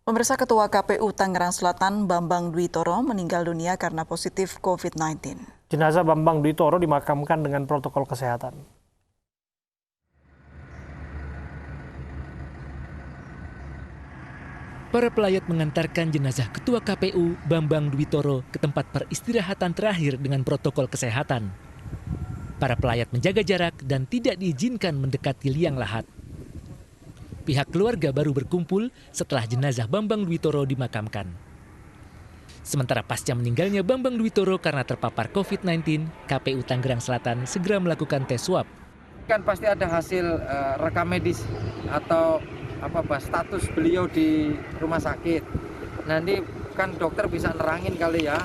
Pemirsa, Ketua KPU Tangerang Selatan Bambang Duwitoro meninggal dunia karena positif COVID-19. Jenazah Bambang Duwitoro dimakamkan dengan protokol kesehatan. Para pelayat mengantarkan jenazah Ketua KPU Bambang Duwitoro ke tempat peristirahatan terakhir dengan protokol kesehatan. Para pelayat menjaga jarak dan tidak diizinkan mendekati liang lahat. Pihak keluarga baru berkumpul setelah jenazah Bambang Duwitoro dimakamkan. Sementara pasca meninggalnya Bambang Duwitoro karena terpapar COVID-19, KPU Tangerang Selatan segera melakukan tes swab. Kan pasti ada hasil rekam medis atau status beliau di rumah sakit. Nanti kan dokter bisa nerangin kali ya,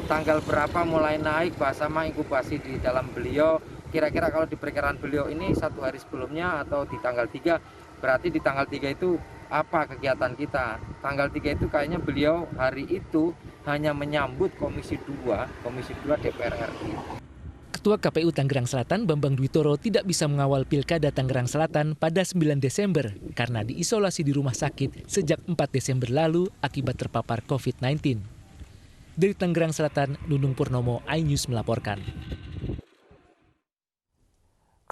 tanggal berapa mulai naik sama inkubasi di dalam beliau. Kira-kira kalau di perkiraan beliau ini 1 hari sebelumnya atau di tanggal 3, berarti di tanggal 3 itu apa kegiatan kita. Tanggal 3 itu kayaknya beliau hari itu hanya menyambut Komisi 2 DPR RI. Ketua KPU Tangerang Selatan Bambang Duwitoro tidak bisa mengawal Pilkada Tangerang Selatan pada 9 Desember karena diisolasi di rumah sakit sejak 4 Desember lalu akibat terpapar COVID-19. Dari Tangerang Selatan, Nunung Purnomo, iNews melaporkan.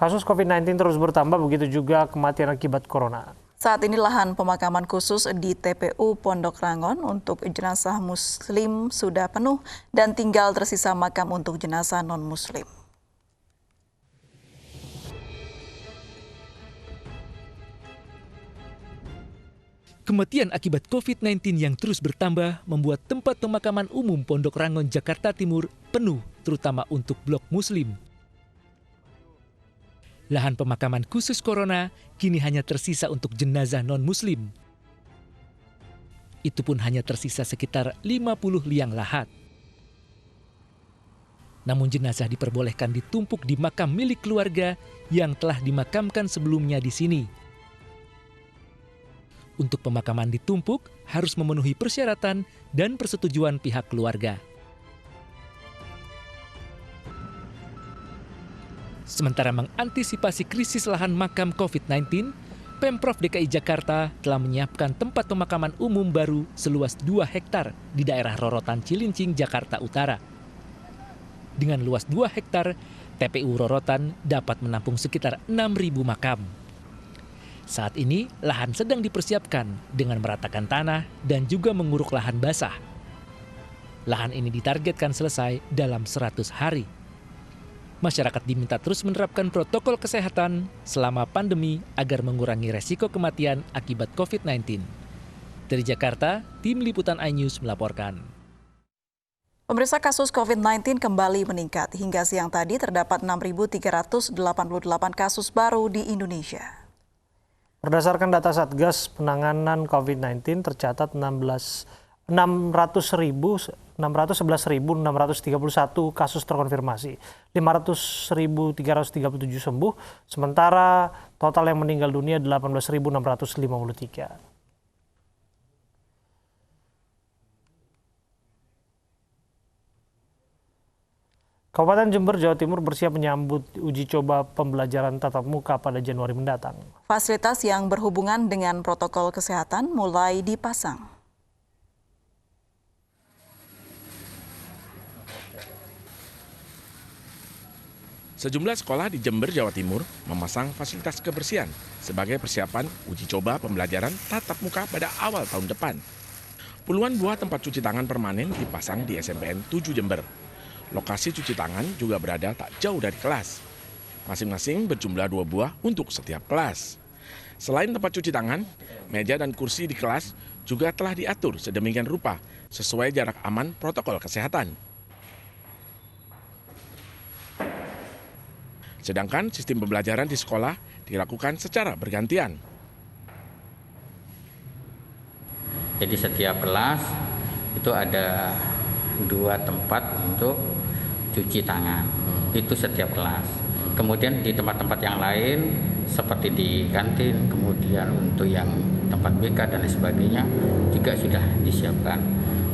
Kasus COVID-19 terus bertambah, begitu juga kematian akibat corona. Saat ini lahan pemakaman khusus di TPU Pondok Rangon untuk jenazah muslim sudah penuh dan tinggal tersisa makam untuk jenazah non-muslim. Kematian akibat COVID-19 yang terus bertambah membuat tempat pemakaman umum Pondok Rangon, Jakarta Timur penuh, terutama untuk blok muslim. Lahan pemakaman khusus corona kini hanya tersisa untuk jenazah non-muslim. Itu pun hanya tersisa sekitar 50 liang lahat. Namun jenazah diperbolehkan ditumpuk di makam milik keluarga yang telah dimakamkan sebelumnya di sini. Untuk pemakaman ditumpuk harus memenuhi persyaratan dan persetujuan pihak keluarga. Sementara mengantisipasi krisis lahan makam COVID-19, Pemprov DKI Jakarta telah menyiapkan tempat pemakaman umum baru seluas 2 hektar di daerah Rorotan Cilincing, Jakarta Utara. Dengan luas 2 hektar, TPU Rorotan dapat menampung sekitar 6.000 makam. Saat ini, lahan sedang dipersiapkan dengan meratakan tanah dan juga menguruk lahan basah. Lahan ini ditargetkan selesai dalam 100 hari. Masyarakat diminta terus menerapkan protokol kesehatan selama pandemi agar mengurangi resiko kematian akibat COVID-19. Dari Jakarta, Tim Liputan iNews melaporkan. Pemirsa, kasus COVID-19 kembali meningkat. Hingga siang tadi terdapat 6.388 kasus baru di Indonesia. Berdasarkan data Satgas Penanganan COVID-19 tercatat 611.631 kasus terkonfirmasi, 500.337 sembuh, sementara total yang meninggal dunia 18.653. Kabupaten Jember, Jawa Timur bersiap menyambut uji coba pembelajaran tatap muka pada Januari mendatang. Fasilitas yang berhubungan dengan protokol kesehatan mulai dipasang. Sejumlah sekolah di Jember, Jawa Timur memasang fasilitas kebersihan sebagai persiapan uji coba pembelajaran tatap muka pada awal tahun depan. Puluhan buah tempat cuci tangan permanen dipasang di SMPN 7 Jember. Lokasi cuci tangan juga berada tak jauh dari kelas. Masing-masing berjumlah 2 buah untuk setiap kelas. Selain tempat cuci tangan, meja dan kursi di kelas juga telah diatur sedemikian rupa sesuai jarak aman protokol kesehatan. Sedangkan sistem pembelajaran di sekolah dilakukan secara bergantian. Jadi setiap kelas itu ada 2 tempat untuk cuci tangan. Itu setiap kelas. Kemudian di tempat-tempat yang lain seperti di kantin, kemudian untuk yang tempat BK dan lain sebagainya juga sudah disiapkan.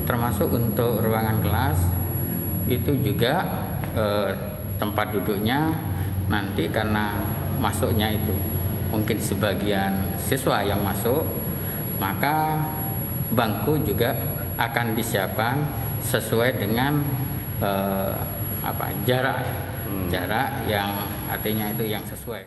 Termasuk untuk ruangan kelas itu juga tempat duduknya nanti karena masuknya itu mungkin sebagian siswa yang masuk, maka bangku juga akan disiapkan sesuai dengan jarak yang artinya itu yang sesuai.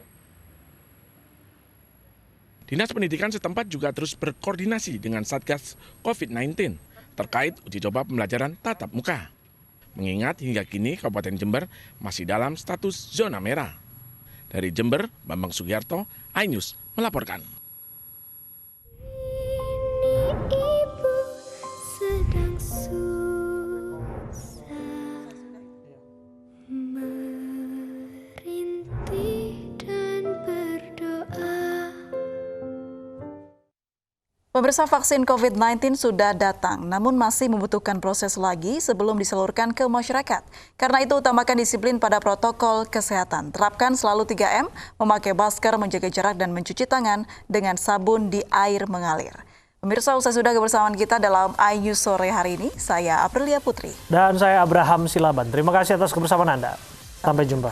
Dinas Pendidikan setempat juga terus berkoordinasi dengan Satgas COVID-19 terkait uji coba pembelajaran tatap muka. Mengingat hingga kini Kabupaten Jember masih dalam status zona merah. Dari Jember, Bambang Sugiarto, iNews melaporkan. Ibu sedang susah merintih dan berdoa. Pemirsa, vaksin COVID-19 sudah datang, namun masih membutuhkan proses lagi sebelum disalurkan ke masyarakat. Karena itu, utamakan disiplin pada protokol kesehatan. Terapkan selalu 3M, memakai masker, menjaga jarak, dan mencuci tangan dengan sabun di air mengalir. Pemirsa, usai sudah kebersamaan kita dalam iNews sore hari ini, saya Aprilia Putri. Dan saya Abraham Silaban. Terima kasih atas kebersamaan Anda. Sampai jumpa.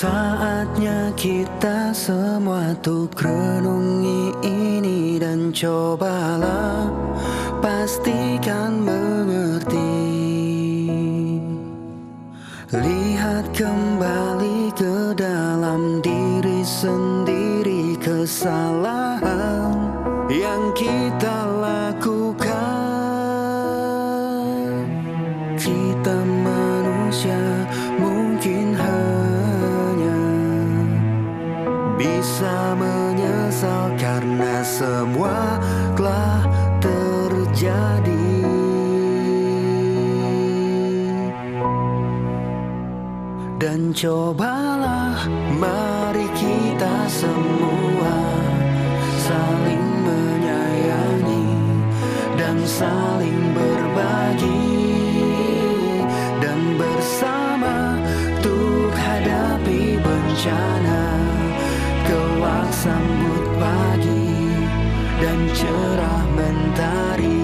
Saatnya kita semua tuh renungi ini dan cobalah pastikan mengerti. Lihat kembali ke dalam diri sendiri kesalahan yang kita lakukan. Kita manusia mungkin bisa menyesal karena semua telah terjadi. Dan cobalah mari kita semua saling menyayangi dan saling berbagi dan bersama untuk hadapi bencana. Kelak sambut pagi dan cerah mentari.